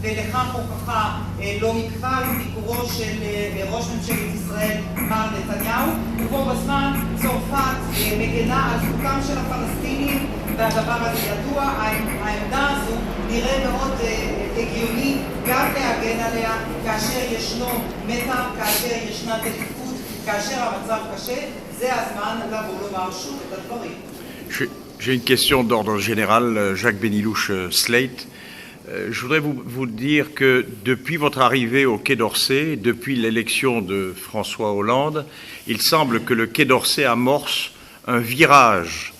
ולכך הוכחה לא מכבר עם ביקורו של ראש ממשלת ישראל מר נתניהו, ובו בזמן צרפת מגנה על זכותם של הפלסטינים, והדבר הזה ידוע. העמדה הזו נראה מאוד הגיוני גם להגן עליה כאשר ישנו מתח, כאשר ישנה דחיפות, כאשר המצב קשה. זה הזמן לבוא לומר שוב את הדברים. J'ai une question d'ordre général, Jacques Benilouche, Slate. Je voudrais vous dire que depuis votre arrivée au Quai d'Orsay, depuis l'élection de François Hollande, il semble que le Quai d'Orsay amorce un virage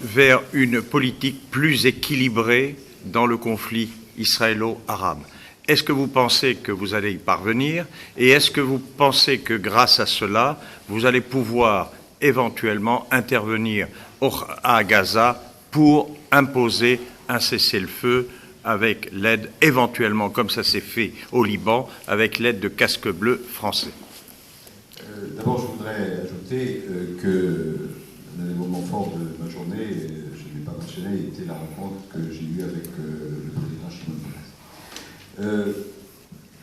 vers une politique plus équilibrée dans le conflit israélo-arabe. Est-ce que vous pensez que vous allez y parvenir et est-ce que vous pensez que grâce à cela, vous allez pouvoir éventuellement intervenir à Gaza pour imposer un cessez-le-feu avec l'aide, éventuellement, comme ça s'est fait au Liban, avec l'aide de casques bleus français? D'abord, je voudrais ajouter que l'un des moments forts de ma journée, je ne l'ai pas mentionné, était la rencontre que j'ai eue avec le président Shimon Peres.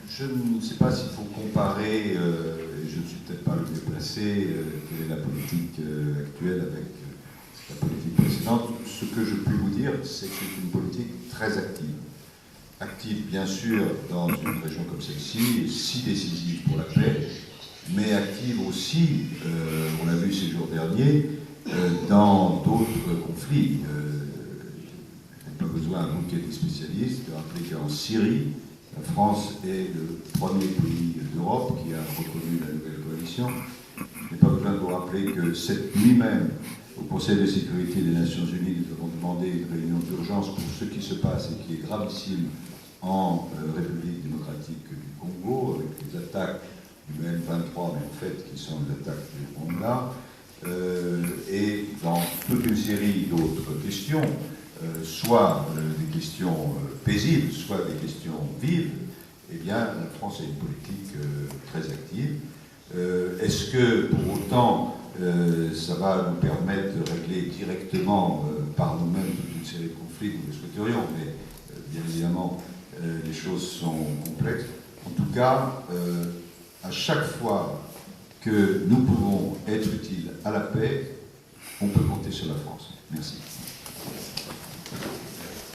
Je ne sais pas s'il faut comparer, et je ne suis peut-être pas le mieux placé, quelle est la politique actuelle avec la politique précédente. Ce que je peux vous dire, c'est que c'est une politique très active. Active, bien sûr, dans une région comme celle-ci, si décisive pour la paix, mais active aussi, on l'a vu ces jours derniers, dans d'autres conflits. Il n'y a pas besoin, vous qui êtes des spécialistes, de rappeler qu'en Syrie, la France est le premier pays d'Europe qui a reconnu la nouvelle coalition. Il n'y a pas besoin de vous rappeler que cette nuit même, au Conseil de sécurité des Nations Unies, nous avons demandé une réunion d'urgence pour ce qui se passe et qui est gravissime en République démocratique du Congo, avec les attaques du M23, mais en fait qui sont les attaques du Rwanda, et dans toute une série d'autres questions, soit des questions paisibles, soit des questions vives. Eh bien, la France a une politique très active. Est-ce que, pour autant, ça va nous permettre de régler directement par nous-mêmes toute une série de conflits que nous le souhaiterions, mais bien évidemment, les choses sont complexes. En tout cas, à chaque fois que nous pouvons être utiles à la paix, on peut compter sur la France. Merci.